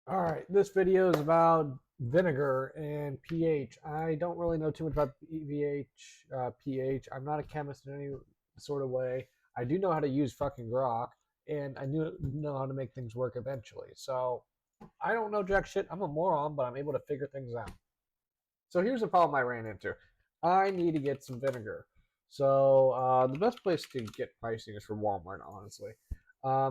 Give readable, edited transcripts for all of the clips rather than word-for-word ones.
All right, this video is about vinegar and pH. I don't really know too much about pH. I'm not a chemist in any sort of way. I do know how to use fucking grok, and I know how to make things work eventually. So I don't know jack shit. I'm a moron, but I'm able to figure things out. So here's the problem I ran into. I need to get some vinegar. So the best place to get pricing is from Walmart, honestly.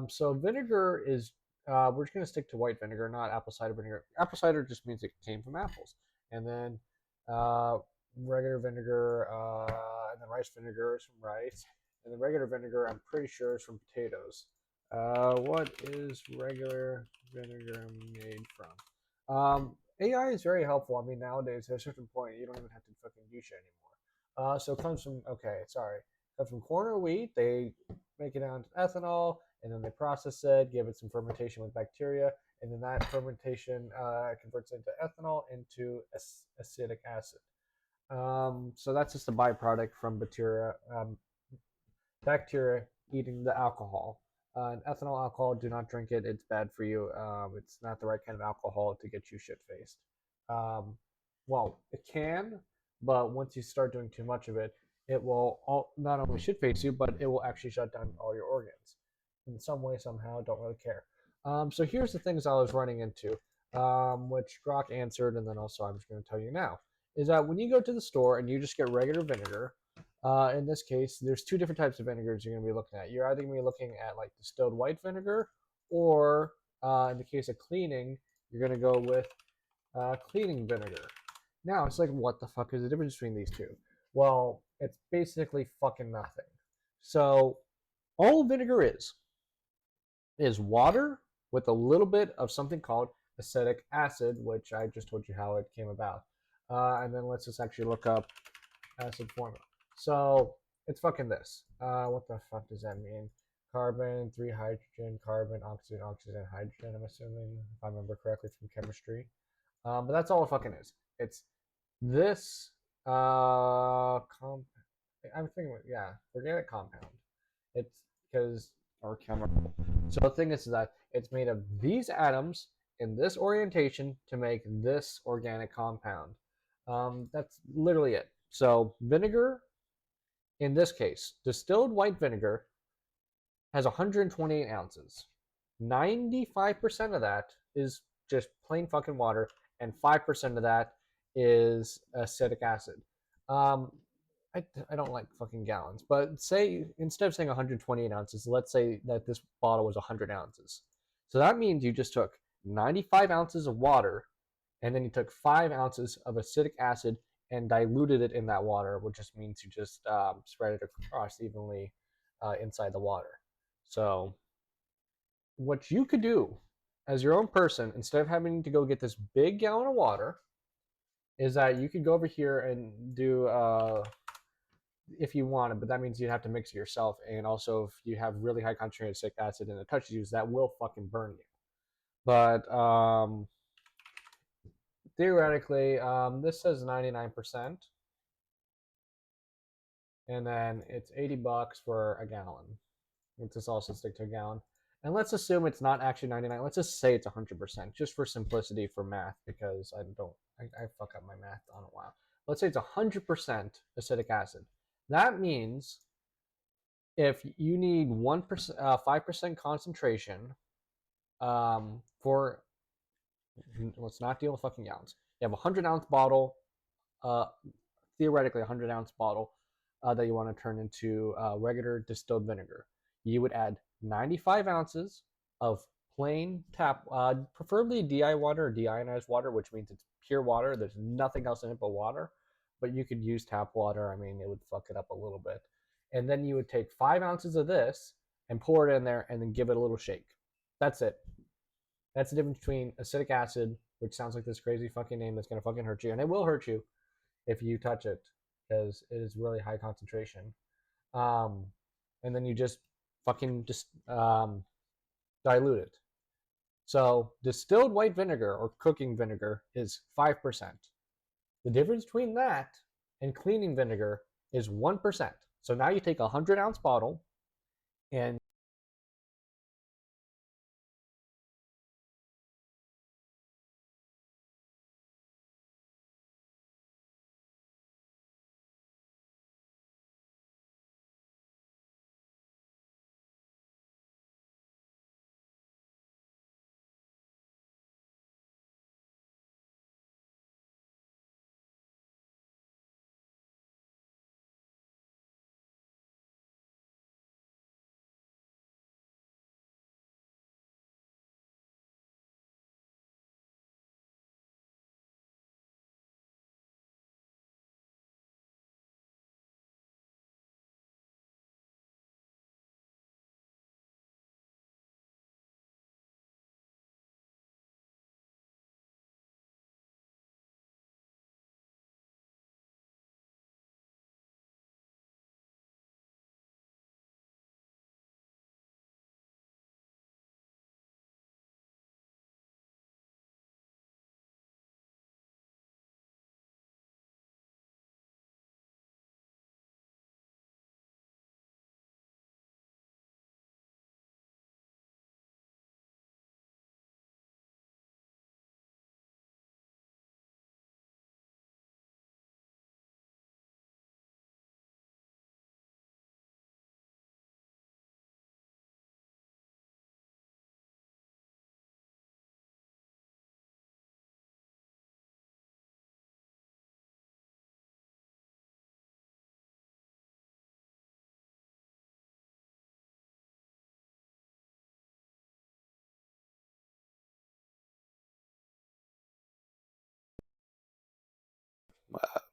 So vinegar is we're just gonna stick to white vinegar, not apple cider vinegar. Apple cider just means it came from apples, and then uh, regular vinegar, and then rice vinegar is from rice, and the regular vinegar I'm pretty sure is from potatoes. What is regular vinegar made from? AI is very helpful. I mean, nowadays at a certain point, you don't even have to fucking do shit anymore. So it comes from it comes from corn or wheat. They make it down to ethanol, and then they process it, give it some fermentation with bacteria, and then that fermentation converts into ethanol into acetic acid. So that's just a byproduct from bacteria eating the alcohol. And ethanol alcohol, do not drink it. It's bad for you. It's not the right kind of alcohol to get you shit faced. Um, well, it can, but once you start doing too much of it, it will not only shit face you, but it will actually shut down all your organs in some way, somehow. Don't really care. So here's the things I was running into, which Grok answered, and then also I'm just going to tell you now, is that when you go to the store and you just get regular vinegar, in this case, there's two different types of vinegars you're going to be looking at. You're either going to be looking at like distilled white vinegar, or in the case of cleaning, you're going to go with cleaning vinegar. Now, it's like, what the fuck is the difference between these two? Well, it's basically fucking nothing. So, all vinegar is water with a little bit of something called acetic acid, which I just told you how it came about. And then let's just actually look up acid formula. So it's fucking this. What the fuck does that mean? Carbon, three hydrogen, carbon, oxygen, oxygen, hydrogen. I'm assuming, if I remember correctly from chemistry. But that's all it fucking is. It's this I'm thinking, yeah, organic compound. It's because or chemical. So the thing is that it's made of these atoms in this orientation to make this organic compound. That's literally it. So vinegar, in this case, distilled white vinegar has 128 ounces. 95% of that is just plain fucking water, and 5% of that is acetic acid. Um, I don't like fucking gallons, but say instead of saying 128 ounces, let's say that this bottle was 100 ounces. So that means you just took 95 ounces of water, and then you took 5 ounces of acetic acid and diluted it in that water, which just means you just spread it across evenly inside the water. So what you could do as your own person, instead of having to go get this big gallon of water, is that you could go over here and do if you wanted, but that means you'd have to mix it yourself. And also, if you have really high concentrated acetic acid and it touches you, that will fucking burn you. But theoretically, this says 99%, and then it's $80 for a gallon. Let's just also stick to a gallon. And let's assume it's not actually 99. Let's just say it's 100%, just for simplicity for math, because I fuck up my math on a while. Let's say it's 100% acetic acid. That means if you need 1%, 5% concentration for, let's not deal with fucking gallons. You have a 100-ounce bottle, uh, theoretically a 100-ounce bottle that you want to turn into regular distilled vinegar. You would add 95 ounces of plain tap, preferably DI water or deionized water, which means it's pure water. There's nothing else in it but water. But you could use tap water. I mean, it would fuck it up a little bit. And then you would take 5 ounces of this and pour it in there and then give it a little shake. That's it. That's the difference between acetic acid, which sounds like this crazy fucking name that's going to fucking hurt you. And it will hurt you if you touch it because it is really high concentration. Um, and then you just fucking just dilute it. So distilled white vinegar or cooking vinegar is 5%. The difference between that and cleaning vinegar is 1%. So now you take a 100-ounce bottle and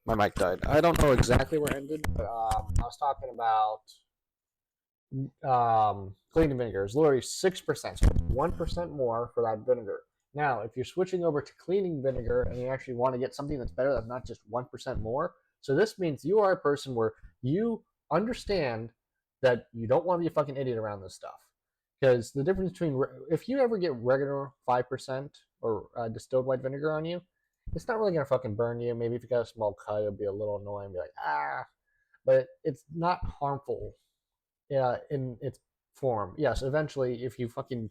My mic died. I don't know exactly where it ended, but I was talking about cleaning vinegar. It's literally 6%, so 1% more for that vinegar. Now, if you're switching over to cleaning vinegar and you actually want to get something that's better, that's not just 1% more. So this means you are a person where you understand that you don't want to be a fucking idiot around this stuff. Because the difference between, if you ever get regular 5% or distilled white vinegar on you, it's not really going to fucking burn you. Maybe if you got a small cut, it'll be a little annoying, be like, ah. But it's not harmful in its form. Yes, eventually, if you fucking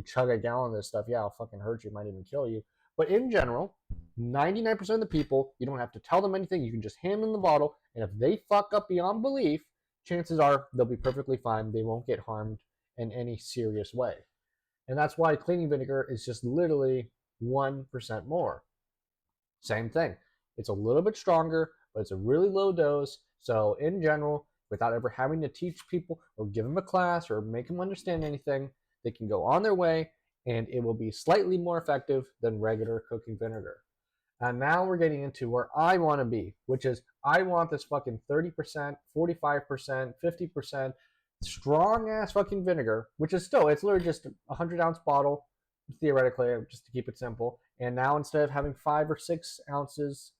chug a gallon of this stuff, yeah, it'll fucking hurt you, might even kill you. But in general, 99% of the people, you don't have to tell them anything. You can just hand them the bottle, and if they fuck up beyond belief, chances are they'll be perfectly fine. They won't get harmed in any serious way. And that's why cleaning vinegar is just literally 1% more. Same thing. It's a little bit stronger, but it's a really low dose. So in general, without ever having to teach people or give them a class or make them understand anything, they can go on their way and it will be slightly more effective than regular cooking vinegar. And now we're getting into where I want to be, which is I want this fucking 30%, 45%, 50% strong ass fucking vinegar, which is still, it's literally just a 100-ounce bottle, theoretically, just to keep it simple. And now instead of having 5 or 6 ounces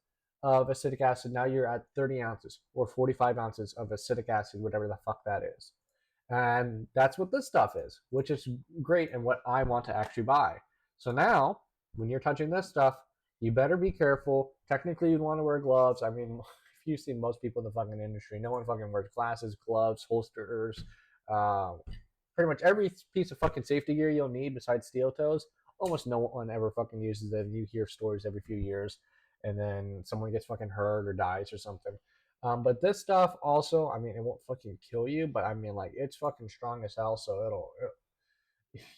of acetic acid, now you're at 30 ounces or 45 ounces of acetic acid, whatever the fuck that is. And that's what this stuff is, which is great and what I want to actually buy. So now, when you're touching this stuff, you better be careful. Technically, you'd want to wear gloves. I mean, if you see most people in the fucking industry, no one fucking wears glasses, gloves, holsters, pretty much every piece of fucking safety gear you'll need besides steel toes. Almost no one ever fucking uses it. You hear stories every few years, and then someone gets fucking hurt or dies or something. But this stuff also, I mean, it won't fucking kill you, but I mean, like, it's fucking strong as hell, so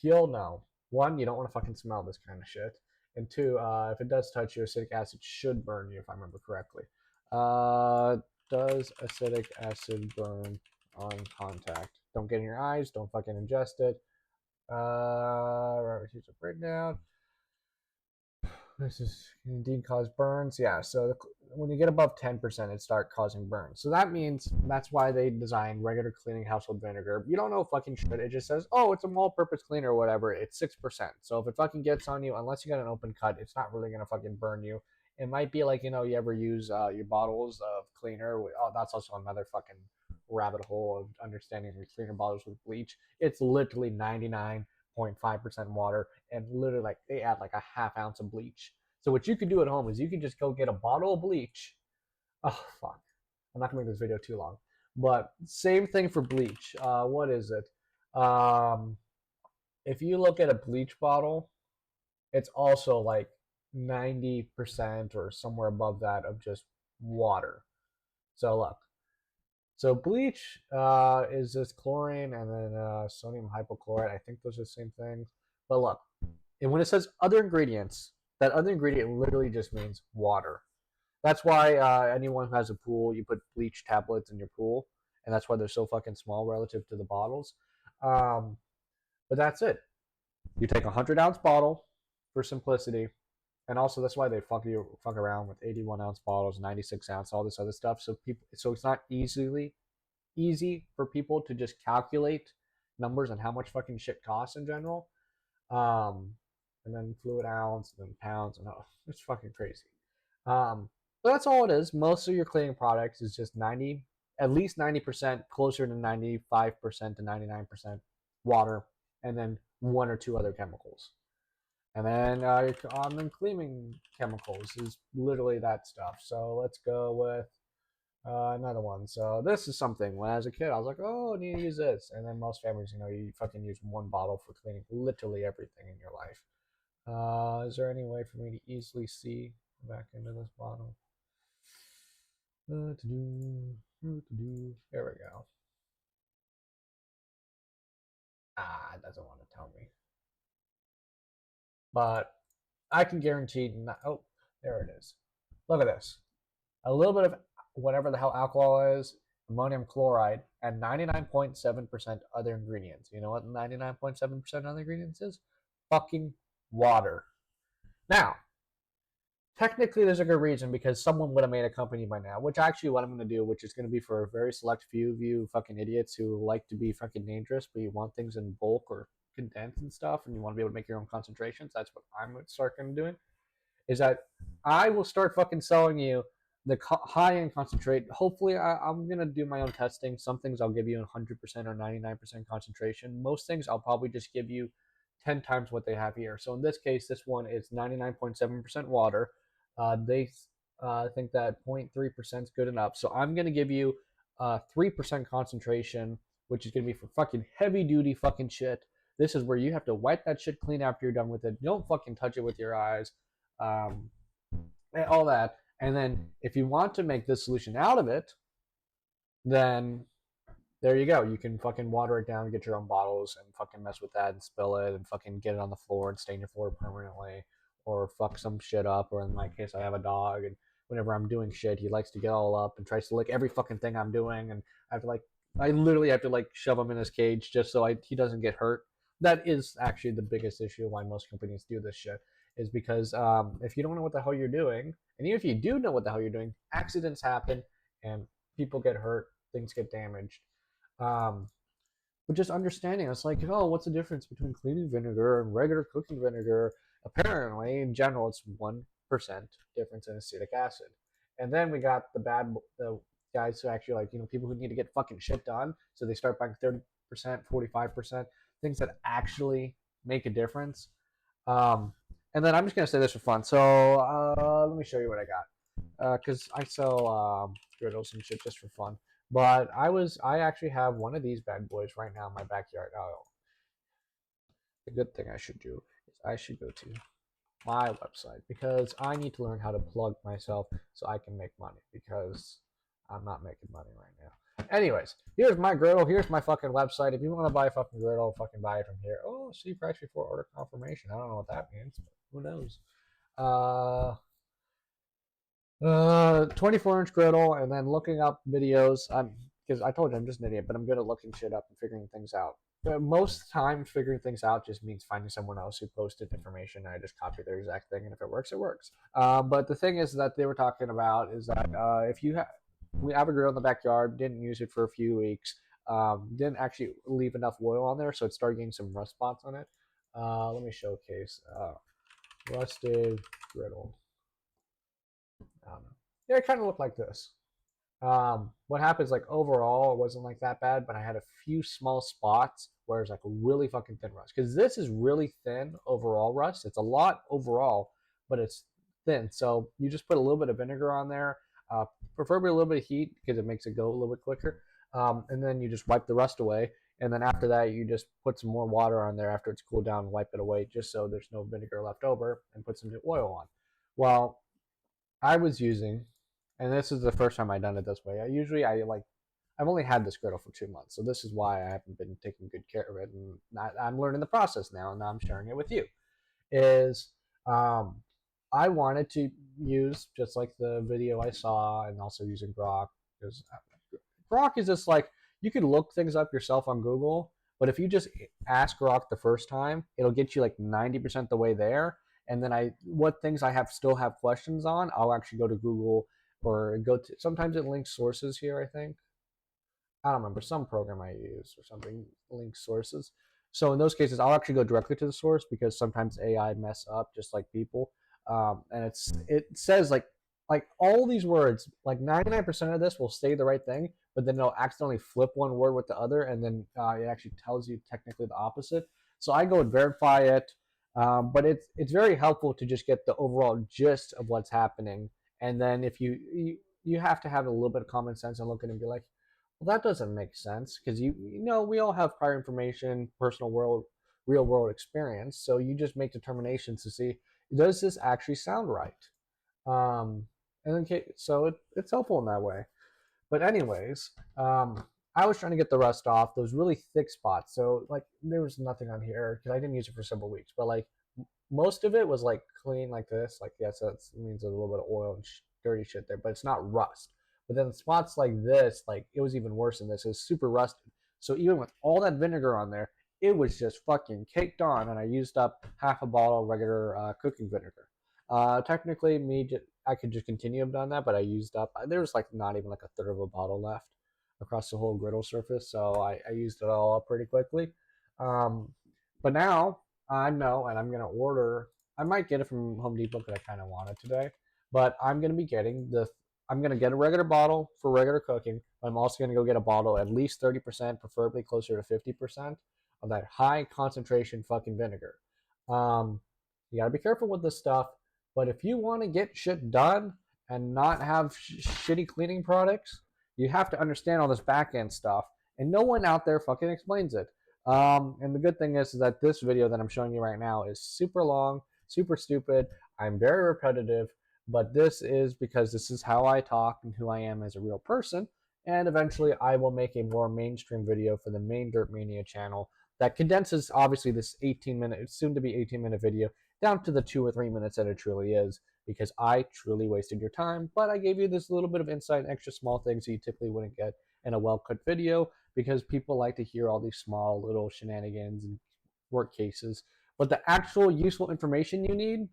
you'll know. One, you don't want to fucking smell this kind of shit. And two, if it does touch you, acetic acid should burn you, if I remember correctly. Does acetic acid burn on contact? Don't get in your eyes. Don't fucking ingest it. Here's a breakdown. This is indeed cause burns. Yeah, so when you get above 10%, it start causing burns. So that means that's why they designed regular cleaning household vinegar. You don't know fucking shit. It just says, oh, it's a all-purpose cleaner or whatever. It's 6%. So if it fucking gets on you, unless you got an open cut, it's not really gonna fucking burn you. It might be like, you ever use your bottles of cleaner. Oh, that's also another fucking rabbit hole of understanding your cleaner bottles with bleach. It's literally 99.5% water, and literally like they add like a half ounce of bleach. So what you could do at home is you can just go get a bottle of bleach. Oh fuck, I'm not gonna make this video too long, but same thing for bleach. What is it? If you look at a bleach bottle, it's also like 90% or somewhere above that of just water. So look, so bleach is this chlorine and then sodium hypochlorite. I think those are the same things. But look, and when it says other ingredients, that other ingredient literally just means water. That's why anyone who has a pool, you put bleach tablets in your pool, and that's why they're so fucking small relative to the bottles. Um, but that's it. You take a 100-ounce bottle for simplicity, and also that's why they fuck around with 81-ounce bottles, 96-ounce, all this other stuff. So it's not easy for people to just calculate numbers and how much fucking shit costs in general. Um, and then fluid ounce, and then pounds, and it's fucking crazy. But that's all it is. Most of your cleaning products is just at least 90%, closer to 95% to 99% water, and then one or two other chemicals. And then your common cleaning chemicals is literally that stuff. So let's go with another one. So this is something when I was a kid, I was like, oh, I need to use this. And then most families, you fucking use one bottle for cleaning literally everything in your life. Is there any way for me to easily see back into this bottle? There we go. It doesn't want to tell me. But I can guarantee not. Oh, there it is. Look at this. A little bit of whatever the hell alcohol is, ammonium chloride, and 99.7% other ingredients. You know what 99.7% other ingredients is? Fucking water. Now, technically there's a good reason because someone would have made a company by now, which actually what I'm going to do, which is going to be for a very select few of you fucking idiots who like to be fucking dangerous, but you want things in bulk or condensed and stuff, and you want to be able to make your own concentrations. That's what I'm going to start doing. Is that I will start fucking selling you the high end concentrate. Hopefully, I'm gonna do my own testing. Some things I'll give you 100% or 99% concentration. Most things I'll probably just give you 10 times what they have here. So in this case, this one is 99.7% water. They think that 0.3% is good enough. So I'm gonna give you 3% concentration, which is gonna be for fucking heavy duty fucking shit. This is where you have to wipe that shit clean after you're done with it. Don't fucking touch it with your eyes. Um, and all that. And then if you want to make this solution out of it, then there you go. You can fucking water it down, get your own bottles, and fucking mess with that and spill it, and fucking get it on the floor and stain your floor permanently, or fuck some shit up. Or in my case, I have a dog, and whenever I'm doing shit, he likes to get all up and tries to lick every fucking thing I'm doing, and I have to like, I literally have to like shove him in his cage just so he doesn't get hurt. That is actually the biggest issue why most companies do this shit, is because if you don't know what the hell you're doing, and even if you do know what the hell you're doing, accidents happen and people get hurt, things get damaged. Um, but just understanding, it's like, oh, what's the difference between cleaning vinegar and regular cooking vinegar? Apparently, in general, it's 1% difference in acetic acid. And then we got the guys who actually like, people who need to get fucking shit done. So they start buying 30%, 45%, things that actually make a difference. And then I'm just gonna say this for fun. So let me show you what I got. Because I sell griddles and shit just for fun. But I actually have one of these bad boys right now in my backyard. Oh, the good thing I should do is I should go to my website because I need to learn how to plug myself so I can make money because I'm not making money right now. Anyways, here's my griddle. Here's my fucking website. If you want to buy a fucking griddle, fucking buy it from here. Oh, see price before order confirmation. I don't know what that means, but who knows? Uh, 24-inch griddle, and then looking up videos. Because I told you I'm just an idiot, but I'm good at looking shit up and figuring things out. But most time, figuring things out just means finding someone else who posted information, and I just copy their exact thing, and if it works, it works. But the thing is that they were talking about is that if you we have a grill in the backyard, didn't use it for a few weeks, didn't actually leave enough oil on there, so it started getting some rust spots on it. Let me showcase rusted griddle. I don't know. Yeah, it kind of looked like this. What happens, like overall, it wasn't like that bad, but I had a few small spots where it's like really fucking thin rust. Because this is really thin overall rust. It's a lot overall, but it's thin. So you just put a little bit of vinegar on there, preferably a little bit of heat because it makes it go a little bit quicker. And then you just wipe the rust away. And then after that, you just put some more water on there after it's cooled down and wipe it away just so there's no vinegar left over and put some oil on. Well, I was using, and this is the first time I've done it this way. I've only had this griddle for 2 months, so this is why I haven't been taking good care of it, and I'm learning the process now, and now I'm sharing it with you. Is I wanted to use just like the video I saw, and also using Grok, because Grok is just like you can look things up yourself on Google, but if you just ask Grok the first time, it'll get you like 90% the way there. And then what things I still have questions on, I'll actually go to Google or go to. Sometimes it links sources here. I think I don't remember some program I use or something links sources. So in those cases, I'll actually go directly to the source because sometimes AI mess up just like people, and it says like all these words, like 99% of this will say the right thing, but then it'll accidentally flip one word with the other, and then it actually tells you technically the opposite. So I go and verify it, but it's very helpful to just get the overall gist of what's happening, and then if you have to have a little bit of common sense and look at it and be like, well, that doesn't make sense because you know we all have prior information, personal world, real world experience, so you just make determinations to see does this actually sound right. Um, and then so it's helpful in that way. But anyways, I was trying to get the rust off those really thick spots. So like there was nothing on here because I didn't use it for several weeks. But like most of it was like clean like this. Like yes, that means a little bit of oil and dirty shit there, but it's not rust. But then spots like this, like it was even worse than this. It was super rusted. So even with all that vinegar on there, it was just fucking caked on, and I used up half a bottle of regular cooking vinegar. Technically, I could just continue have done that, but I used up. There was like not even like a third of a bottle left across the whole griddle surface, so I used it all up pretty quickly. Um, but now I know, and I'm gonna order. I might get it from Home Depot because I kind of want it today. But I'm gonna be getting the. I'm gonna get a regular bottle for regular cooking. But I'm also gonna go get a bottle at least 30%, preferably closer to 50% of that high concentration fucking vinegar. Um, you gotta be careful with this stuff. But if you want to get shit done and not have shitty cleaning products, you have to understand all this back end stuff. And no one out there fucking explains it. And the good thing is that this video that I'm showing you right now is super long, super stupid. I'm very repetitive, but this is because this is how I talk and who I am as a real person. And eventually I will make a more mainstream video for the main Dirt Mania channel that condenses obviously this 18-minute, soon to be 18-minute video down to the 2 or 3 minutes that it truly is, because I truly wasted your time, but I gave you this little bit of insight and extra small things that you typically wouldn't get in a well-cut video, because people like to hear all these small little shenanigans and work cases. But the actual useful information you need,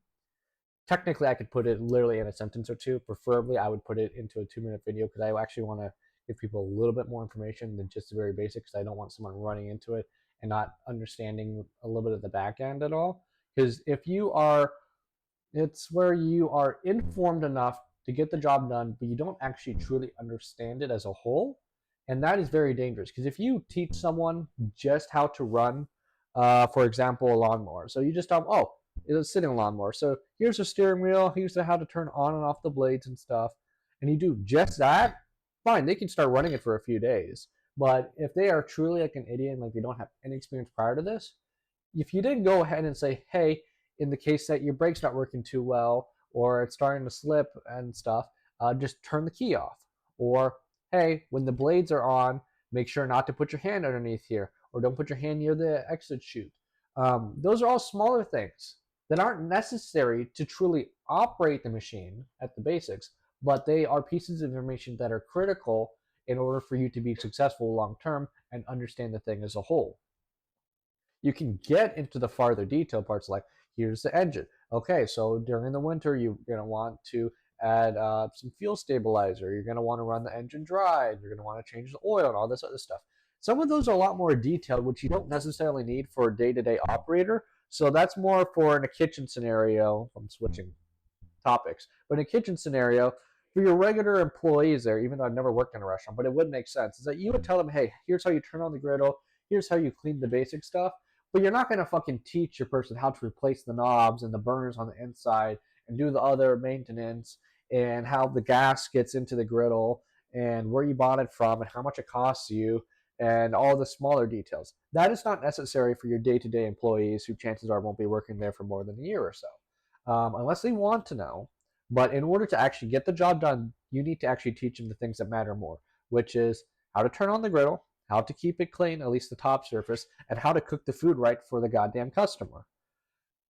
technically I could put it literally in a sentence or two. Preferably I would put it into a 2 minute video because I actually want to give people a little bit more information than just the very basics. I don't want someone running into it and not understanding a little bit of the back end at all. Because if you are, it's where you are informed enough to get the job done, but you don't actually truly understand it as a whole. And that is very dangerous because if you teach someone just how to run, for example, a lawnmower, so you just tell them, oh, it's a sitting lawnmower. So here's a steering wheel, here's how to turn on and off the blades and stuff, and you do just that, fine, they can start running it for a few days. But if they are truly like an idiot and like they don't have any experience prior to this, if you didn't go ahead and say, hey, in the case that your brake's not working too well or it's starting to slip and stuff, just turn the key off. Or, hey, when the blades are on, make sure not to put your hand underneath here or don't put your hand near the exit chute. Those are all smaller things that aren't necessary to truly operate the machine at the basics, but they are pieces of information that are critical in order for you to be successful long term and understand the thing as a whole. You can get into the farther detail parts like here's the engine. Okay, so during the winter, you're going to want to add some fuel stabilizer. You're going to want to run the engine dry. You're going to want to change the oil and all this other stuff. Some of those are a lot more detailed, which you don't necessarily need for a day-to-day operator. So that's more for in a kitchen scenario. I'm switching topics, but in a kitchen scenario, for your regular employees there, even though I've never worked in a restaurant, but it would make sense, is that you would tell them, hey, here's how you turn on the griddle, here's how you clean the basic stuff, but you're not going to fucking teach your person how to replace the knobs and the burners on the inside and do the other maintenance and how the gas gets into the griddle and where you bought it from and how much it costs you and all the smaller details. That is not necessary for your day-to-day employees who chances are won't be working there for more than a year or so, unless they want to know. But in order to actually get the job done, you need to actually teach them the things that matter more, which is how to turn on the griddle, how to keep it clean, at least the top surface, and how to cook the food right for the goddamn customer.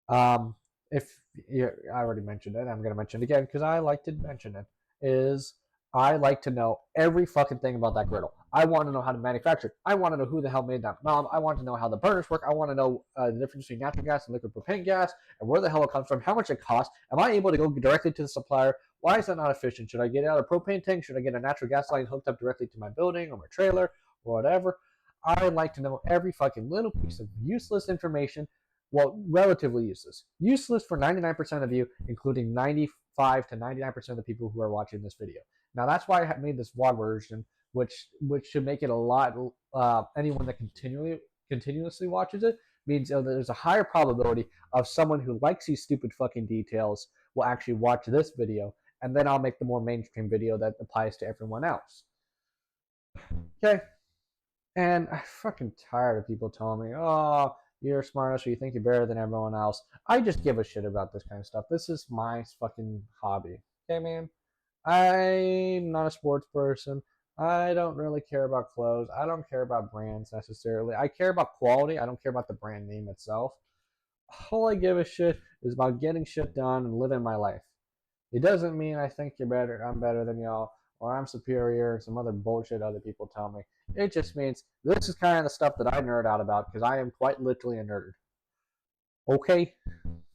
Um, if yeah, I already mentioned it, I'm going to mention it again because I like to mention it, is I like to know every fucking thing about that griddle. I want to know how to manufacture it. I want to know who the hell made that knob. I want to know how the burners work. I want to know the difference between natural gas and liquid propane gas and where the hell it comes from, how much it costs. Am I able to go directly to the supplier? Why is that not efficient? Should I get out a propane tank? Should I get a natural gas line hooked up directly to my building or my trailer or whatever? I like to know every fucking little piece of useless information, well, relatively useless. Useless for 99% of you, including 95 to 99% of the people who are watching this video. Now, that's why I made this vlog version, which should make it a lot, anyone that continuously watches it, means there's a higher probability of someone who likes these stupid fucking details will actually watch this video, and then I'll make the more mainstream video that applies to everyone else. Okay? And I'm fucking tired of people telling me, oh, you're smart enough, so you think you're better than everyone else. I just give a shit about this kind of stuff. This is my fucking hobby. Okay, man? I'm not a sports person. I don't really care about clothes. I don't care about brands necessarily. I care about quality. I don't care about the brand name itself. All I give a shit is about getting shit done and living my life. It doesn't mean I think you're better, I'm better than y'all, or I'm superior, some other bullshit other people tell me. It just means this is kind of the stuff that I nerd out about because I am quite literally a nerd. Okay,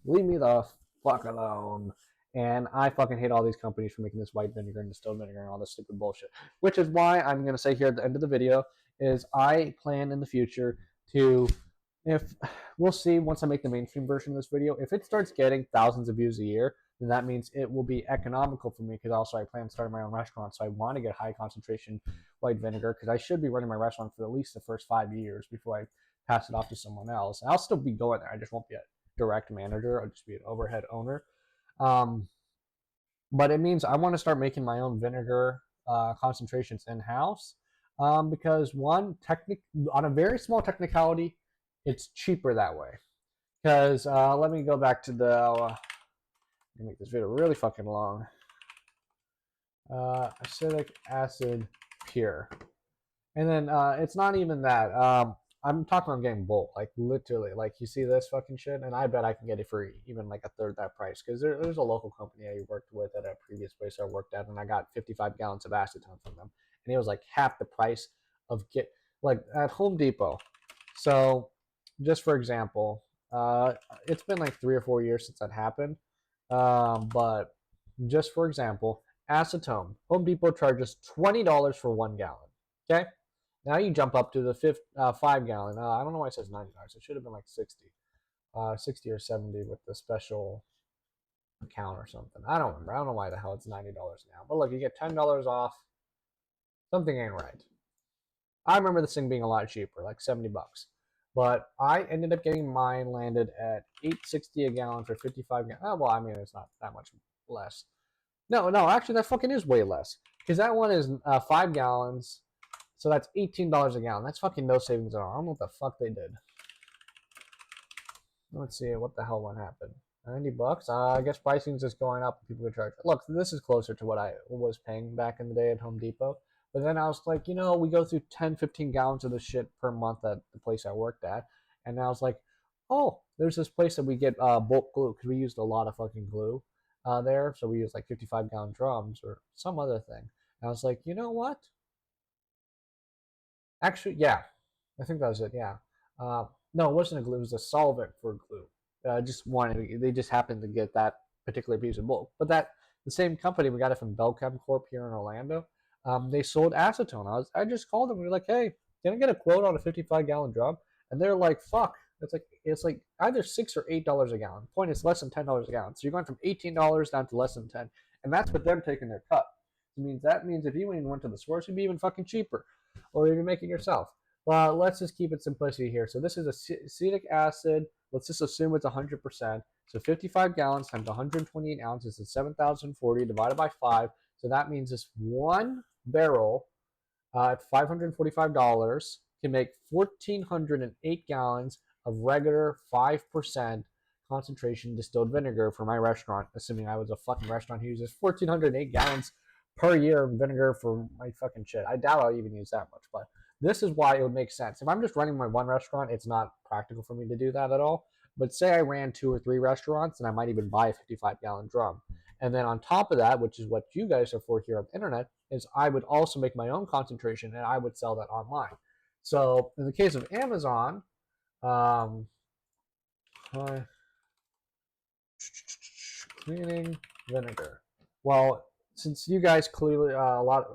leave me the fuck alone. And I fucking hate all these companies for making this white vinegar and distilled vinegar and all this stupid bullshit. Which is why I'm gonna say here at the end of the video is I plan in the future to, if we'll see once I make the mainstream version of this video, if it starts getting thousands of views a year, then that means it will be economical for me because also I plan on starting my own restaurant. So I want to get high concentration white vinegar because I should be running my restaurant for at least the first 5 years before I pass it off to someone else. And I'll still be going there. I just won't be a direct manager. I'll just be an overhead owner. Um, but it means I want to start making my own vinegar concentrations in house because one, on a very small technicality, it's cheaper that way. Because let me go back to the. Make this video really fucking long. Acetic acid pure, and then it's not even that. I'm talking about getting bulk, like literally, like you see this fucking shit, and I bet I can get it for even like a third that price. Because there's a local company I worked with at a previous place I worked at, and I got 55 gallons of acetone from them, and it was like half the price of like at Home Depot. So, just for example, it's been like 3 or 4 years since that happened, but just for example, acetone, Home Depot charges $20 for 1 gallon. Okay. Now you jump up to the 5 gallon. I don't know why it says $90. It should have been like 60 or 70 with the special account or something. I don't remember. I don't know why the hell it's $90 now. But look, you get $10 off. Something ain't right. I remember this thing being a lot cheaper, like 70 bucks. But I ended up getting mine landed at $8.60 a gallon for 55 gallons. Oh, well, I mean, it's not that much less. No, actually, that fucking is way less. Because that one is 5 gallons. So that's $18 a gallon. That's fucking no savings at all. I don't know what the fuck they did. Let's see what the hell went happen. 90 bucks. I guess pricing's just going up. People can charge. Look, this is closer to what I was paying back in the day at Home Depot. But then I was like, we go through 10, 15 gallons of this shit per month at the place I worked at. And I was like, oh, there's this place that we get bulk glue because we used a lot of fucking glue there. So we used like 55-gallon drums or some other thing. And I was like, you know what? Actually, yeah, I think that was it. Yeah. No, it wasn't a glue. It was a solvent for glue. They just happened to get that particular piece of bulk. But the same company, we got it from Belchem Corp here in Orlando. They sold acetone. I just called them. We were like, hey, can I get a quote on a 55-gallon drum? And they're like, fuck. It's like either $6 or $8 a gallon. Point is less than $10 a gallon. So you're going from $18 down to less than 10, and that's with them taking their cut. That means if you even went to the source, it'd be even fucking cheaper, or if you're making it yourself. Well, let's just keep it simplicity here. So this is acetic acid. Let's just assume it's 100%. So 55 gallons times 128 ounces is 7,040 divided by 5. So that means this one barrel at $545 can make 1,408 gallons of regular 5% concentration distilled vinegar for my restaurant, assuming I was a fucking restaurant who uses 1,408 gallons per year of vinegar for my fucking shit. I doubt I'll even use that much, but this is why it would make sense. If I'm just running my one restaurant, it's not practical for me to do that at all. But say I ran 2 or 3 restaurants, and I might even buy a 55-gallon drum. And then on top of that, which is what you guys are for here on the internet, is I would also make my own concentration and I would sell that online. So in the case of Amazon, cleaning vinegar. Well, since you guys clearly a lot,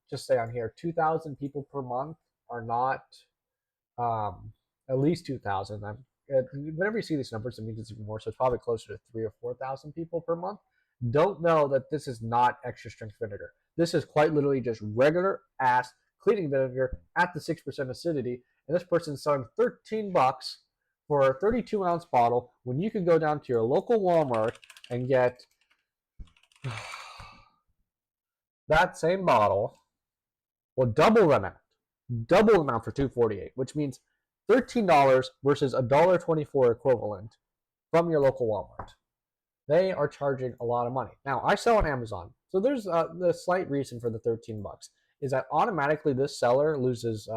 just say on here, 2,000 people per month are not at least 2,000. Whenever you see these numbers, it means it's even more. So it's probably closer to 3,000 or 4,000 people per month. Don't know that this is not extra strength vinegar. This is quite literally just regular ass cleaning vinegar at the 6% acidity. And this person's selling $13 for a 32-ounce bottle when you can go down to your local Walmart and get that same bottle, well, double the amount for $2.48, which means $13 versus $1.24 equivalent from your local Walmart. They are charging a lot of money. Now, I sell on Amazon, so there's the slight reason for the $13 is that automatically this seller loses.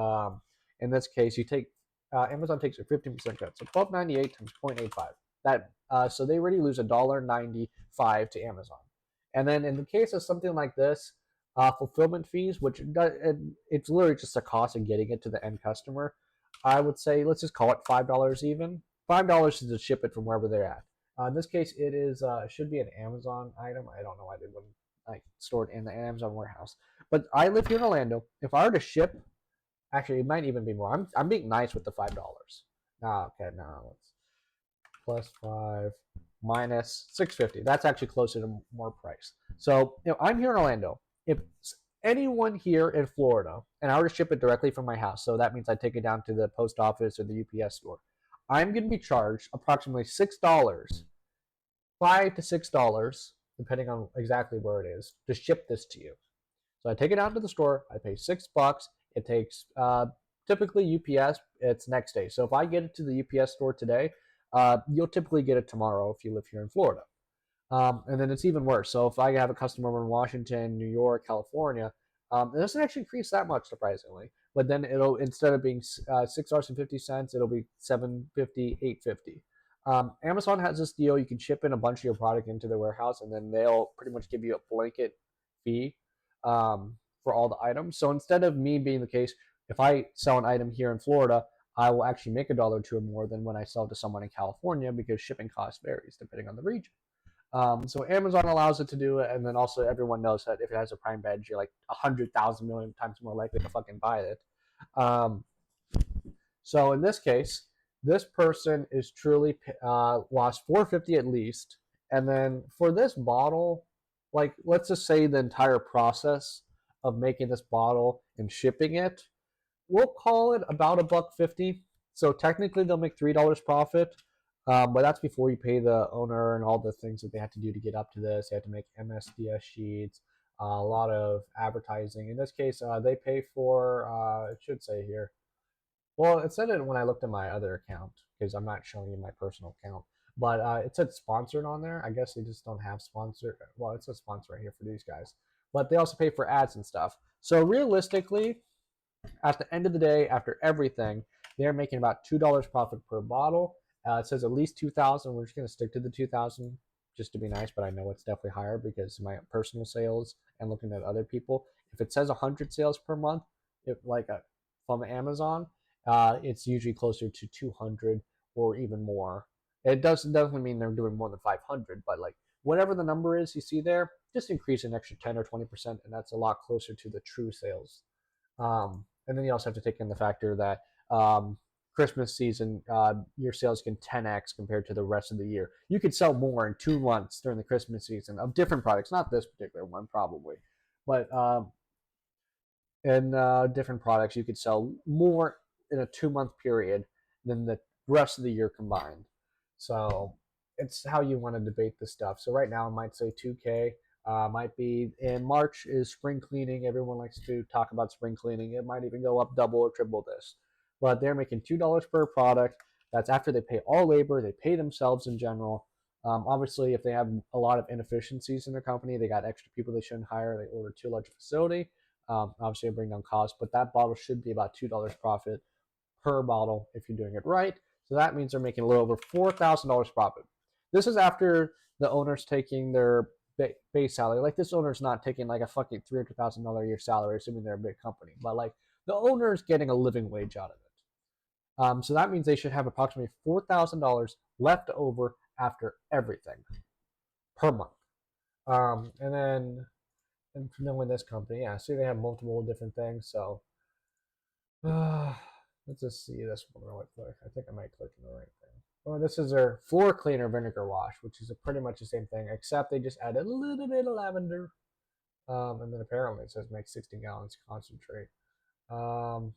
In this case, you take Amazon takes a 15% cut, so $12.98 times 0.85. So they already lose $1.95 to Amazon. And then in the case of something like this, fulfillment fees, which it's literally just the cost of getting it to the end customer. I would say let's just call it $5 even. $5 to ship it from wherever they're at. In this case, it should be an Amazon item. I don't know why they wouldn't like store it in the Amazon warehouse. But I live here in Orlando. If I were to ship, actually, it might even be more. I'm being nice with the $5. Okay, now let's plus 5 minus 650. That's actually closer to more price. So I'm here in Orlando. If anyone here in Florida and I were to ship it directly from my house, so that means I take it down to the post office or the UPS store, I'm going to be charged approximately $6, $5 to $6, depending on exactly where it is, to ship this to you. So I take it down to the store. I pay $6. It takes typically UPS. It's next day. So if I get it to the UPS store today, you'll typically get it tomorrow if you live here in Florida. And then it's even worse. So if I have a customer in Washington, New York, California, it doesn't actually increase that much, surprisingly. But then it'll, instead of being $6.50, it'll be $7.50, $8.50. Amazon has this deal. You can ship in a bunch of your product into their warehouse, and then they'll pretty much give you a blanket fee for all the items. So instead of me being the case, if I sell an item here in Florida, I will actually make $1 or $2 more than when I sell to someone in California because shipping cost varies depending on the region. So Amazon allows it to do it, and then also everyone knows that if it has a Prime badge, you're like 100,000 million times more likely to fucking buy it. Um, so in this case, this person is truly lost 450 at least, and then for this bottle, like let's just say the entire process of making this bottle and shipping it, we'll call it about $1.50. So technically they'll make $3 profit, but that's before you pay the owner and all the things that they have to do to get up to this. They have to make MSDS sheets, a lot of advertising. In this case, they pay for, it should say here. Well, it said it when I looked at my other account because I'm not showing you my personal account. But it said sponsored on there. I guess they just don't have sponsored. Well, it says sponsor right here for these guys. But they also pay for ads and stuff. So realistically, at the end of the day, after everything, they're making about $2 profit per bottle. It says at least 2,000. We're just going to stick to the 2,000 just to be nice, but I know it's definitely higher because my personal sales and looking at other people. If it says 100 sales per month, from Amazon, it's usually closer to 200 or even more. It doesn't mean they're doing more than 500, but like whatever the number is you see there, just increase an extra 10 or 20%, and that's a lot closer to the true sales. And then you also have to take in the factor that Christmas season, your sales can 10x compared to the rest of the year. You could sell more in 2 months during the Christmas season of different products, not this particular one probably, but in different products, you could sell more in a 2 month period than the rest of the year combined. So it's how you want to debate this stuff. So right now, I might say 2K. Might be in March is spring cleaning. Everyone likes to talk about spring cleaning. It might even go up double or triple this. But they're making $2 per product. That's after they pay all labor, they pay themselves in general. Obviously, if they have a lot of inefficiencies in their company, they got extra people they shouldn't hire, they order too large a facility. Obviously, it'll bring down costs, but that bottle should be about $2 profit per bottle if you're doing it right. So that means they're making a little over $4,000 profit. This is after the owner's taking their base salary. Like this owner's not taking like a fucking $300,000 a year salary, assuming they're a big company, but like the owner's getting a living wage out of it. So that means they should have approximately $4,000 left over after everything per month. And then with this company, yeah, see they have multiple different things. So let's just see this one really quick. I think I might click on the right thing. Well, this is their floor cleaner vinegar wash, which is pretty much the same thing, except they just added a little bit of lavender. And then apparently it says make 60 gallons concentrate. So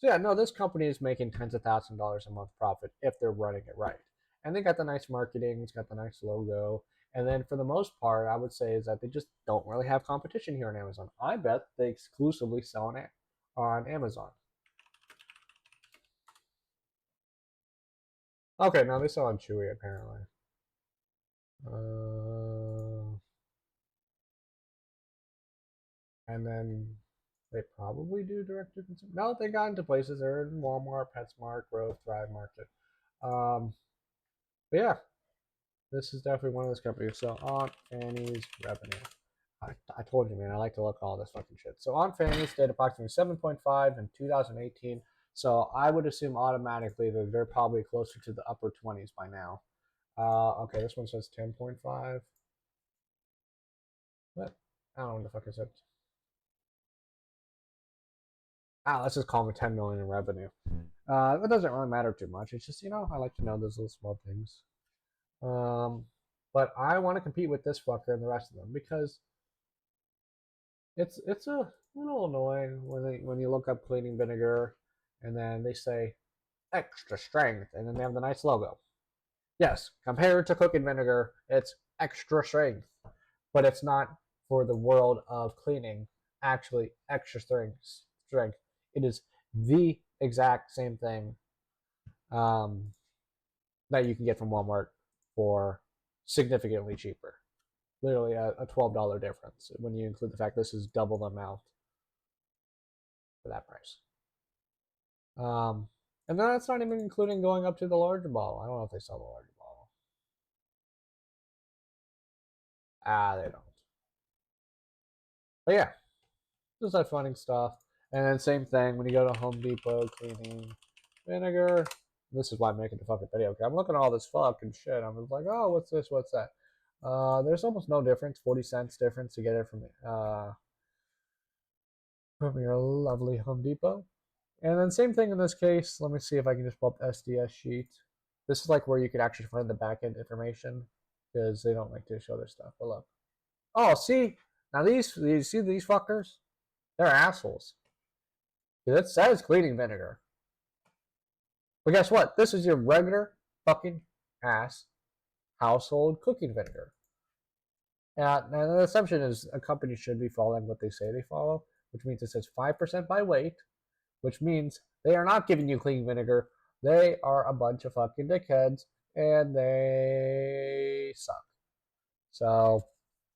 yeah, no, this company is making tens of thousands of dollars a month profit if they're running it right. And they got the nice marketing, it's got the nice logo. And then for the most part, I would say is that they just don't really have competition here on Amazon. I bet they exclusively sell on Amazon. Okay, now they sell on Chewy apparently. And then they probably do direct to consumer. No, they got into places. They're in Walmart, PetSmart, Grove, Thrive Market. But yeah, this is definitely one of those companies. So Aunt Fanny's revenue. I told you, man, I like to look at all this fucking shit. So Aunt Fanny's did approximately 7.5 in 2018. So I would assume automatically that they're probably closer to the upper 20s by now. Okay, this one says 10.5. What? I don't know what the fuck is it. Let's just call them 10 million in revenue. That doesn't really matter too much. It's just, I like to know those little small things. Um, but I want to compete with this fucker and the rest of them because it's a little annoying when you look up cleaning vinegar and then they say extra strength and then they have the nice logo. Yes, compared to cooking vinegar, it's extra strength, but it's not for the world of cleaning actually extra strength. It is the exact same thing um, that you can get from Walmart for significantly cheaper. Literally a $12 difference when you include the fact this is double the amount for that price. Um, and then that's not even including going up to the larger bottle. I don't know if they sell the larger bottle. They don't. But yeah, just that funny stuff. And then same thing when you go to Home Depot cleaning vinegar. This is why I'm making the fucking video. Okay, I'm looking at all this fucking shit. I'm just like, oh, what's this? What's that? There's almost no difference. 40 cents difference to get it from your lovely Home Depot. And then same thing in this case. Let me see if I can just pull up the SDS sheet. This is like where you could actually find the backend information because they don't like to show their stuff. But look. Oh, see? Now see these fuckers? They're assholes. That says cleaning vinegar. But guess what? This is your regular fucking ass household cooking vinegar. And the assumption is a company should be following what they say they follow, which means it says 5% by weight, which means they are not giving you clean vinegar. They are a bunch of fucking dickheads, and they suck. So,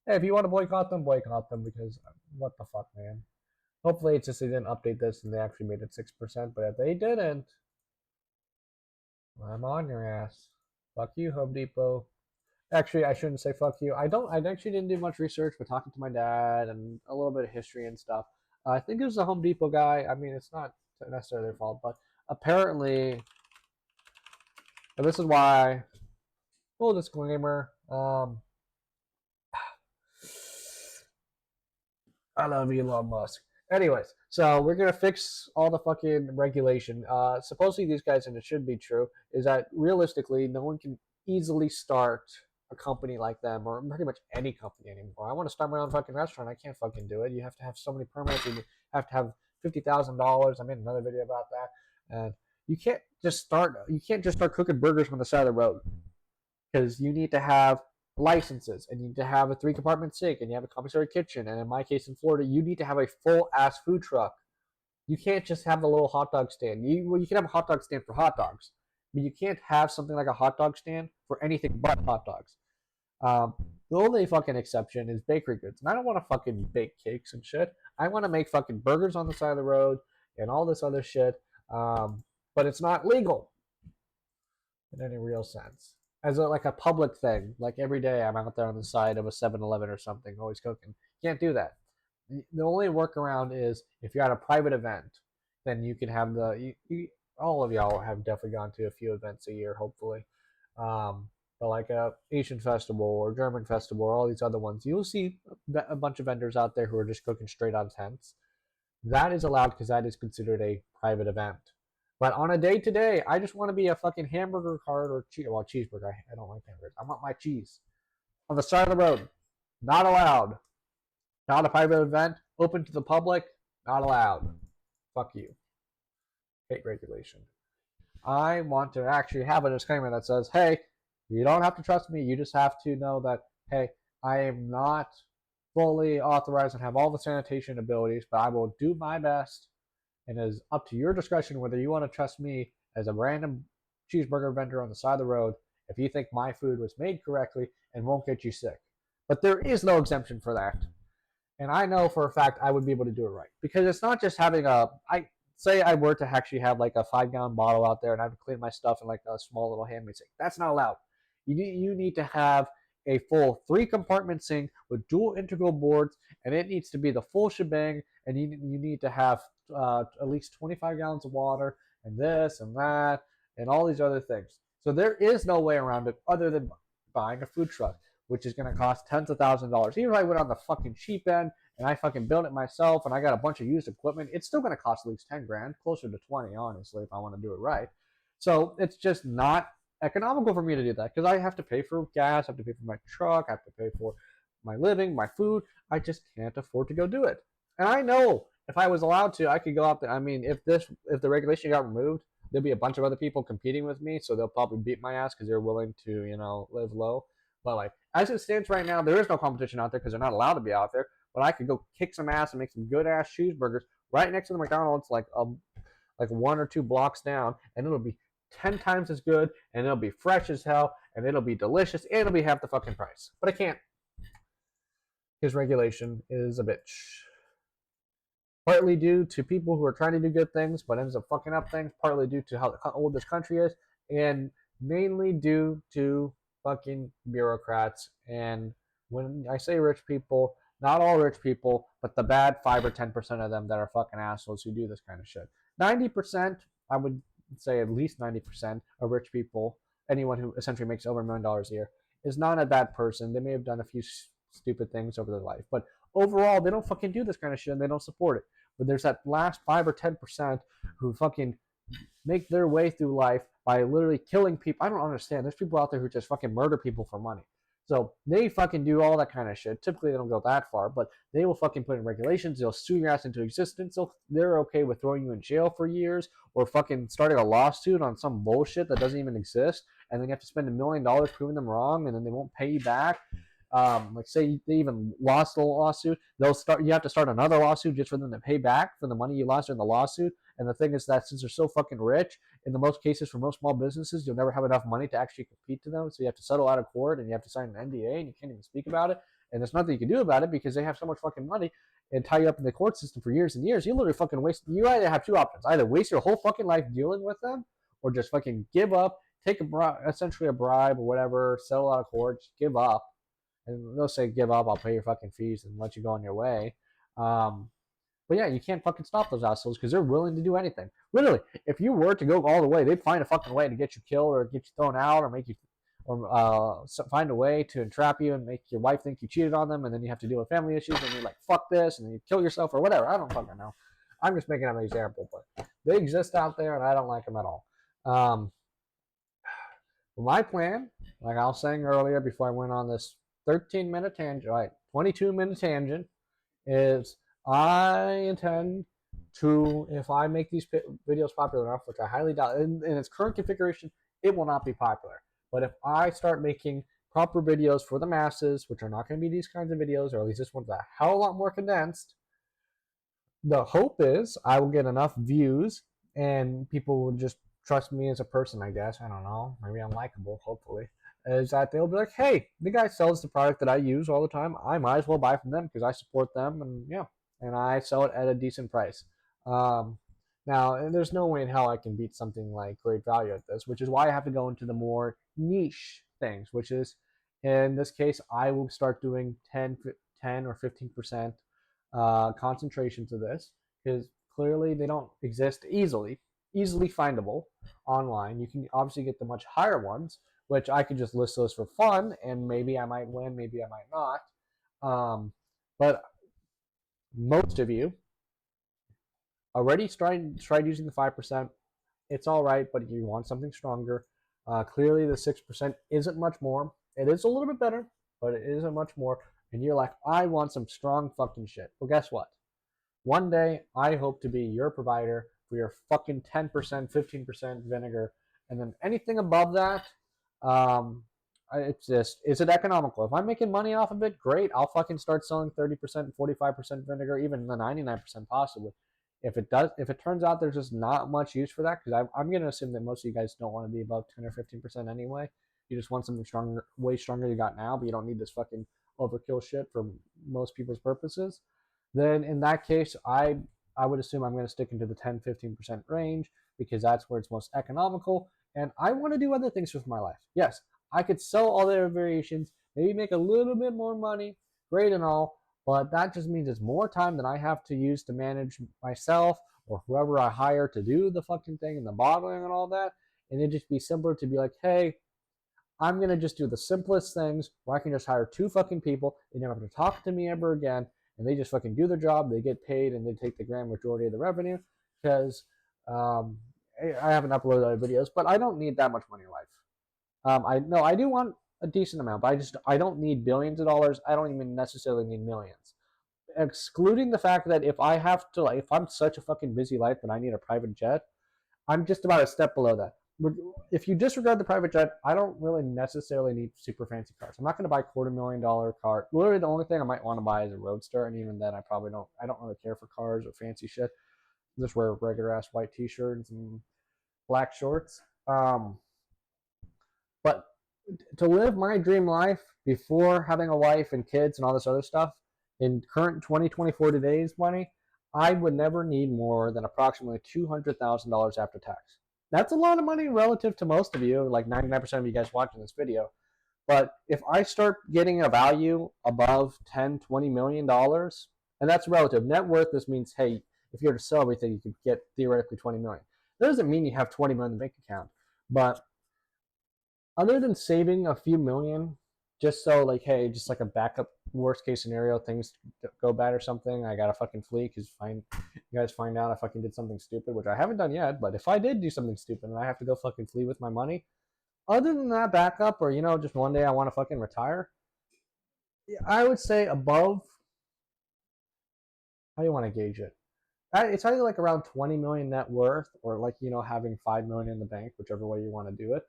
hey, if you want to boycott them because what the fuck, man. Hopefully, it's just they didn't update this and they actually made it 6%. But if they didn't, I'm on your ass. Fuck you, Home Depot. Actually, I shouldn't say fuck you. I actually didn't do much research, but talking to my dad and a little bit of history and stuff, I think it was the Home Depot guy. I mean, it's not necessarily their fault, but apparently, and this is why. Full disclaimer. I love Elon Musk. Anyways, so we're gonna fix all the fucking regulation. Supposedly these guys, and it should be true, is that realistically no one can easily start a company like them or pretty much any company anymore. I want to start my own fucking restaurant. I can't fucking do it. You have to have so many permits. You have to have $50,000. I made another video about that, and you can't just start. You can't just start cooking burgers on the side of the road because you need to have licenses and you need to have a 3 compartment sink and you have a commissary kitchen. And in my case in Florida, you need to have a full ass food truck. You can't just have a little hot dog stand. You can have a hot dog stand for hot dogs, but you can't have something like a hot dog stand for anything but hot dogs. Um, the only fucking exception is bakery goods. And I don't want to fucking bake cakes and shit. I want to make fucking burgers on the side of the road and all this other shit. But it's not legal in any real sense. As like a public thing, like every day I'm out there on the side of a 7-Eleven or something, always cooking. Can't do that. The only workaround is if you're at a private event, then you can have all of y'all have definitely gone to a few events a year, hopefully. But like a Asian festival or German festival or all these other ones, you'll see a bunch of vendors out there who are just cooking straight out of tents. That is allowed because that is considered a private event. But on a day to day, I just want to be a fucking hamburger cart or cheeseburger. I don't like hamburgers. I want my cheese on the side of the road. Not allowed. Not a private event. Open to the public. Not allowed. Fuck you. Hate regulation. I want to actually have a disclaimer that says, hey, you don't have to trust me. You just have to know that, hey, I am not fully authorized and have all the sanitation abilities, but I will do my best. And it is up to your discretion whether you want to trust me as a random cheeseburger vendor on the side of the road if you think my food was made correctly and won't get you sick. But there is no exemption for that. And I know for a fact I would be able to do it right. Because it's not just having I say I were to actually have like a 5-gallon bottle out there and I have to clean my stuff in like a small little handmade sink. That's not allowed. You need to have a full 3-compartment sink with dual integral boards, and it needs to be the full shebang, and you need to have at least 25 gallons of water, and this and that, and all these other things. So there is no way around it other than buying a food truck, which is going to cost tens of thousands of dollars. Even if I went on the fucking cheap end and I fucking built it myself and I got a bunch of used equipment, it's still going to cost at least 10 grand, closer to 20, honestly, if I want to do it right. So it's just not economical for me to do that because I have to pay for gas, I have to pay for my truck, I have to pay for my living, my food. I just can't afford to go do it. And I know if I was allowed to, I could go out there. I mean, if the regulation got removed, there'll be a bunch of other people competing with me, so they'll probably beat my ass because they're willing to, live low. But like as it stands right now, there is no competition out there because they're not allowed to be out there. But I could go kick some ass and make some good ass cheeseburgers right next to the McDonald's, like 1 or 2 blocks down, and it'll be 10 times as good, and it'll be fresh as hell, and it'll be delicious, and it'll be half the fucking price. But I can't. His regulation is a bitch. Partly due to people who are trying to do good things but ends up fucking up things, partly due to how old this country is, and mainly due to fucking bureaucrats. And when I say rich people, not all rich people, but the bad 5 or 10% of them that are fucking assholes who do this kind of shit. 90%, I would say at least 90% of rich people, anyone who essentially makes over $1 million a year, is not a bad person. They may have done a few stupid things over their life, but overall, they don't fucking do this kind of shit and they don't support it. But there's that last 5 or 10% who fucking make their way through life by literally killing people. I don't understand. There's people out there who just fucking murder people for money. So they fucking do all that kind of shit. Typically, they don't go that far, but they will fucking put in regulations. They'll sue your ass into existence. They're okay with throwing you in jail for years or fucking starting a lawsuit on some bullshit that doesn't even exist. And then you have to spend $1 million proving them wrong, and then they won't pay you back. Like say they even lost the lawsuit, you have to start another lawsuit just for them to pay back for the money you lost in the lawsuit. And the thing is that since they're so fucking rich, in the most cases for most small businesses, you'll never have enough money to actually compete to them. So you have to settle out of court and you have to sign an NDA and you can't even speak about it. And there's nothing you can do about it because they have so much fucking money and tie you up in the court system for years and years. You literally fucking waste. You either have two options: either waste your whole fucking life dealing with them, or just fucking give up, take essentially a bribe or whatever, settle out of court, just give up, and they'll say, give up, I'll pay your fucking fees and let you go on your way. Um, but yeah, you can't fucking stop those assholes because they're willing to do anything. Literally, if you were to go all the way, they'd find a fucking way to get you killed or get you thrown out or make you, or find a way to entrap you and make your wife think you cheated on them, and then you have to deal with family issues, and you're like, fuck this, and then you kill yourself or whatever. I don't fucking know. I'm just making up an example, but they exist out there, and I don't like them at all. My plan, like I was saying earlier before I went on this 13-minute tangent, right, 22-minute tangent, is I intend to, if I make these videos popular enough, which I highly doubt, in its current configuration, it will not be popular. But if I start making proper videos for the masses, which are not going to be these kinds of videos, or at least this one's a hell of a lot more condensed, the hope is I will get enough views and people will just trust me as a person, I guess. I don't know. Maybe I'm likable, hopefully. Is that they'll be like, hey, the guy sells the product that I use all the time. I might as well buy from them because I support them, and yeah, and I sell it at a decent price. Um, Now, there's no way in hell I can beat something like Great Value at this, which is why I have to go into the more niche things, which is, in this case, I will start doing 10 or 15% concentrations of this because clearly they don't exist easily findable online. You can obviously get the much higher ones, which I could just list those for fun, and maybe I might win, maybe I might not. But most of you already tried using the 5%. It's all right, but you want something stronger. Clearly, the 6% isn't much more. It is a little bit better, but it isn't much more. And you're like, I want some strong fucking shit. Well, guess what? One day, I hope to be your provider for your fucking 10%, 15% vinegar. And then anything above that, um, it's just, is it economical? If I'm making money off of it, great. I'll fucking start selling 30%, 45% vinegar, even the 99% possibly. If it turns out there's just not much use for that, because I'm going to assume that most of you guys don't want to be above 10 or 15% anyway. You just want something stronger, way stronger you got now, but you don't need this fucking overkill shit for most people's purposes. Then in that case, I would assume I'm going to stick into the 10-15% range because that's where it's most economical. And I want to do other things with my life. Yes, I could sell all their variations, maybe make a little bit more money, great and all, but that just means it's more time than I have to use to manage myself or whoever I hire to do the fucking thing and the bottling and all that. and it'd just be simpler to be like, hey, I'm going to just do the simplest things where I can just hire 2 fucking people. They never have to talk to me ever again. And they just fucking do their job. They get paid and they take the grand majority of the revenue because um, I haven't uploaded other videos, but I don't need that much money in life. I do want a decent amount, but I don't need billions of dollars. I don't even necessarily need millions. Excluding the fact that if I have to, like, if I'm such a fucking busy life that I need a private jet, I'm just about a step below that. If you disregard the private jet, I don't really necessarily need super fancy cars. I'm not going to buy $250,000 car. Literally, the only thing I might want to buy is a roadster, and even then, I probably don't. I don't really care for cars or fancy shit. I just wear regular ass white t-shirts and black shorts. But to live my dream life before having a wife and kids and all this other stuff in current 2024 today's money, I would never need more than approximately $200,000 after tax. That's a lot of money relative to most of you, like 99% of you guys watching this video. But if I start getting a value above 10, $20 million, and that's relative. Net worth, this means, hey, if you were to sell everything, you could get theoretically 20 million. That doesn't mean you have 20 million in the bank account. But other than saving a few million, just so like, hey, just like a backup worst case scenario, things go bad or something, I gotta fucking flee because you guys find out I fucking did something stupid, which I haven't done yet. But if I did do something stupid and I have to go fucking flee with my money, other than that backup, or just one day I want to fucking retire, I would say above. How do you want to gauge it? It's either like around 20 million net worth, or like having 5 million in the bank, whichever way you want to do it.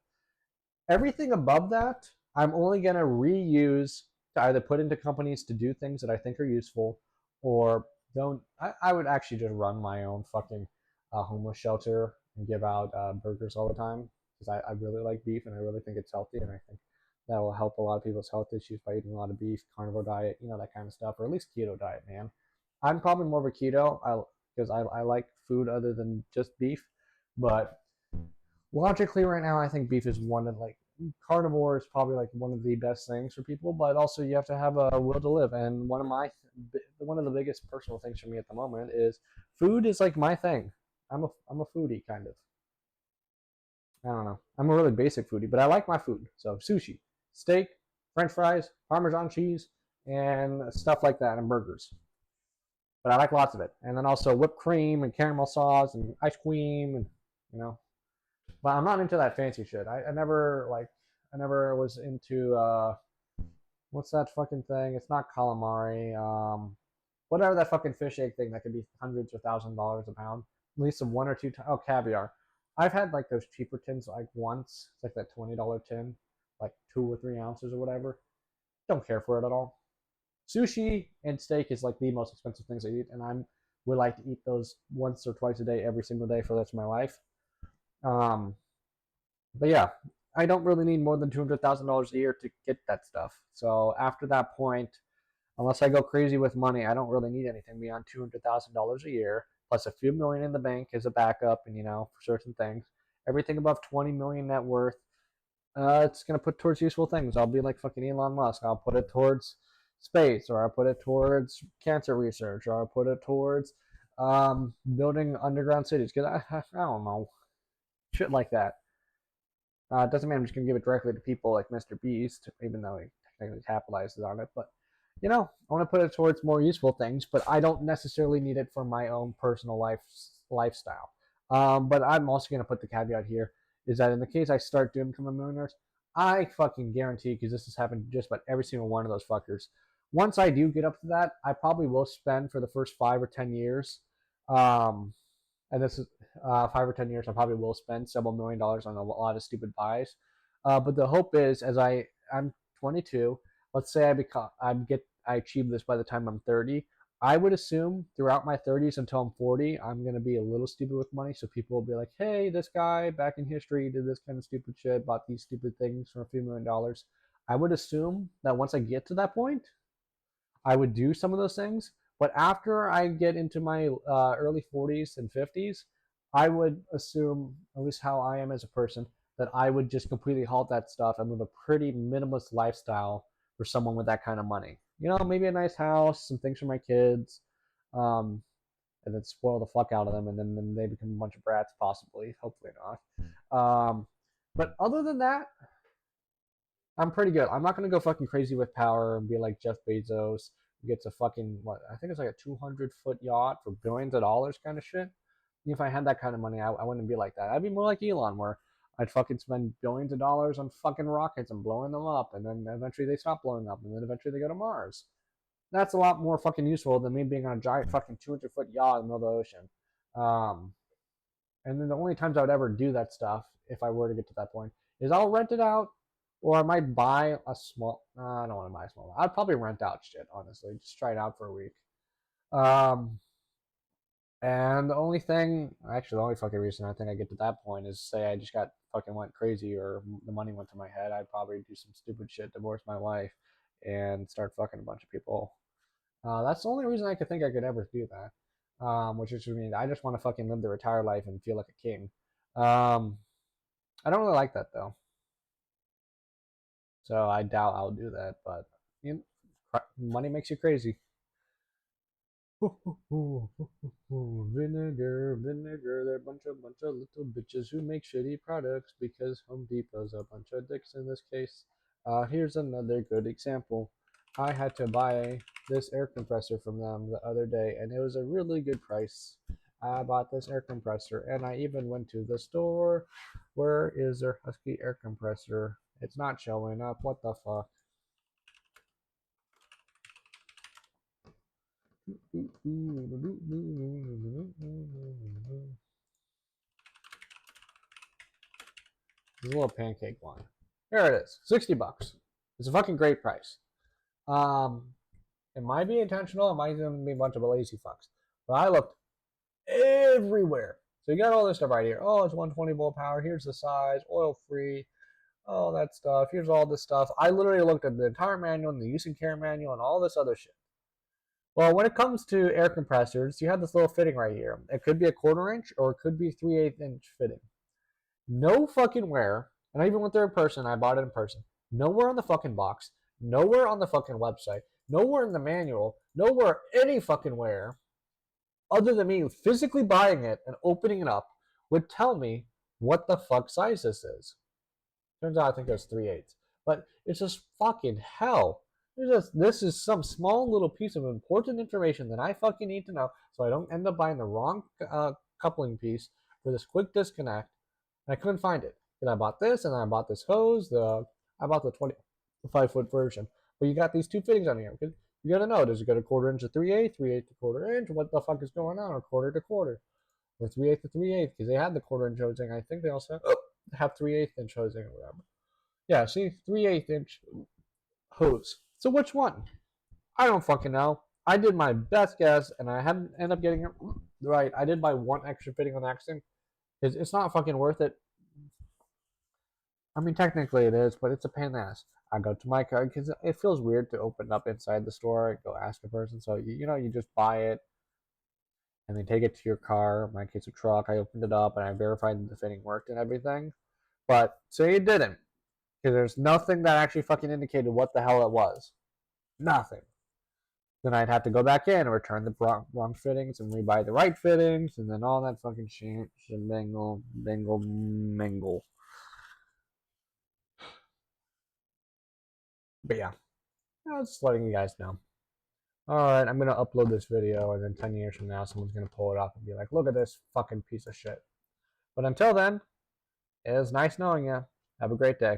Everything above that, I'm only going to reuse to either put into companies to do things that I think are useful, or don't. I would actually just run my own fucking homeless shelter and give out burgers all the time because I really like beef and I really think it's healthy, and I think that will help a lot of people's health issues by eating a lot of beef, carnivore diet, that kind of stuff, or at least keto diet, man. I'm probably more of a keto because I like food other than just beef, but logically right now I think beef is one of like carnivore is probably like one of the best things for people, but also you have to have a will to live. And one of the biggest personal things for me at the moment is food is like my thing. I'm a foodie kind of. I don't know. I'm a really basic foodie, but I like my food. So sushi, steak, French fries, Parmesan cheese, and stuff like that, and burgers. But I like lots of it, and then also whipped cream and caramel sauce and ice cream, and you know but I'm not into that fancy shit. I never was into what's that fucking thing? It's not calamari. Whatever that fucking fish egg thing that could be hundreds or $1,000s a pound. At least one or two times. Oh, caviar. I've had like those cheaper tins like once. It's like that $20 tin, like 2 or 3 ounces or whatever. Don't care for it at all. Sushi and steak is like the most expensive things I eat, and I would like to eat those once or twice a day, every single day for the rest of my life. Um, but yeah, I don't really need more than $200,000 a year to get that stuff. So after that point, unless I go crazy with money, I don't really need anything beyond $200,000 a year, plus a few million in the bank as a backup, and for certain things. Everything above 20 million net worth, it's gonna put towards useful things. I'll be like fucking Elon Musk. I'll put it towards space, or I'll put it towards cancer research, or I'll put it towards building underground cities. Cause I don't know, shit like that. It doesn't mean I'm just going to give it directly to people like Mr. Beast, even though he technically capitalizes on it. But, I want to put it towards more useful things, but I don't necessarily need it for my own personal lifestyle. But I'm also going to put the caveat here is that in the case I start doing become a millionaire, I fucking guarantee, because this has happened to just about every single one of those fuckers. Once I do get up to that, I probably will spend for the first 5 or 10 years and this is 5 or 10 years, I probably will spend several $1,000,000 on a lot of stupid buys. But the hope is, I'm 22, let's say I achieve this by the time I'm 30. I would assume throughout my 30s until I'm 40, I'm gonna be a little stupid with money. So people will be like, "Hey, this guy back in history did this kind of stupid shit, bought these stupid things for a few $1,000,000." I would assume that once I get to that point, I would do some of those things. But after I get into my early 40s and 50s, I would assume, at least how I am as a person, that I would just completely halt that stuff and live a pretty minimalist lifestyle for someone with that kind of money. Maybe a nice house, some things for my kids, um, and then spoil the fuck out of them, and then they become a bunch of brats, possibly. Hopefully not. But other than that, I'm pretty good. I'm not gonna go fucking crazy with power and be like Jeff Bezos, who gets a fucking what I think it's like a 200-foot yacht for billions of dollars kind of shit. If I had that kind of money, I wouldn't be like that. I'd be more like Elon, where I'd fucking spend billions of dollars on fucking rockets and blowing them up, and then eventually they stop blowing up, and then eventually they go to Mars. That's a lot more fucking useful than me being on a giant fucking 200-foot yacht in the middle of the ocean. Um, and then the only times I would ever do that stuff, if I were to get to that point, is I'll rent it out, or I might buy a small. I don't want to buy a small one. I'd probably rent out shit, honestly. Just try it out for a week. Um, and the only thing, actually, the only fucking reason I think I get to that point is say I just got fucking went crazy or the money went to my head. I'd probably do some stupid shit, divorce my wife, and start fucking a bunch of people. That's the only reason I could think I could ever do that. Which is, I mean, I just want to fucking live the retired life and feel like a king. Um, I don't really like that though, so I doubt I'll do that. But you know, money makes you crazy. Vinegar, vinegar, they're a bunch of little bitches who make shitty products because Home Depot's a bunch of dicks in this case. Here's another good example. I had to buy this air compressor from them the other day, and it was a really good price. I bought this air compressor, and I even went to the store. Where is their Husky air compressor? It's not showing up. What the fuck? There's a little pancake one. There it is. $60. It's a fucking great price. Um, it might be intentional. It might even be a bunch of lazy fucks. But I looked everywhere. So you got all this stuff right here. Oh, it's 120-volt power. Here's the size. Oil free. All that stuff. Here's all this stuff. I literally looked at the entire manual and the use and care manual and all this other shit. Well, when it comes to air compressors, you have this little fitting right here. It could be a 1/4 inch or it could be 3/8 inch fitting. No fucking where, and I even went there in person. I bought it in person. Nowhere on the fucking box. Nowhere on the fucking website. Nowhere in the manual. Nowhere any fucking where, other than me physically buying it and opening it up, would tell me what the fuck size this is. Turns out I think it's 3/8. But it's just fucking hell. This is some small little piece of important information that I fucking need to know so I don't end up buying the wrong coupling piece for this quick disconnect. And I couldn't find it. And I bought this, and then I bought this hose. I bought the 25-foot version. But you got these two fittings on here. Because you gotta know, does it go to 1/4 inch to 3/8, 3/8 to 1/4 inch? What the fuck is going on? Or 1/4 to 1/4? Or 3/8 to 3/8? Because they had the 1/4 inch hosing. I think they also have 3/8 inch hosing or whatever. Yeah, see, 3/8 inch hose. So which one? I don't fucking know. I did my best guess, and I haven't ended up getting it right. I did buy one extra fitting on accident. It's not fucking worth it. I mean, technically it is, but it's a pain in the ass. I go to my car because it feels weird to open up inside the store and go ask a person. So you just buy it and then take it to your car. In my case, a truck. I opened it up and I verified that the fitting worked and everything. But say it didn't, because there's nothing that actually fucking indicated what the hell it was. Nothing. Then I'd have to go back in and return the wrong fittings and rebuy the right fittings, and then all that fucking shit, bingle, mingle. But yeah, I was just letting you guys know. Alright, I'm gonna upload this video, and then 10 years from now, someone's gonna pull it up and be like, look at this fucking piece of shit. But until then, it was nice knowing you. Have a great day.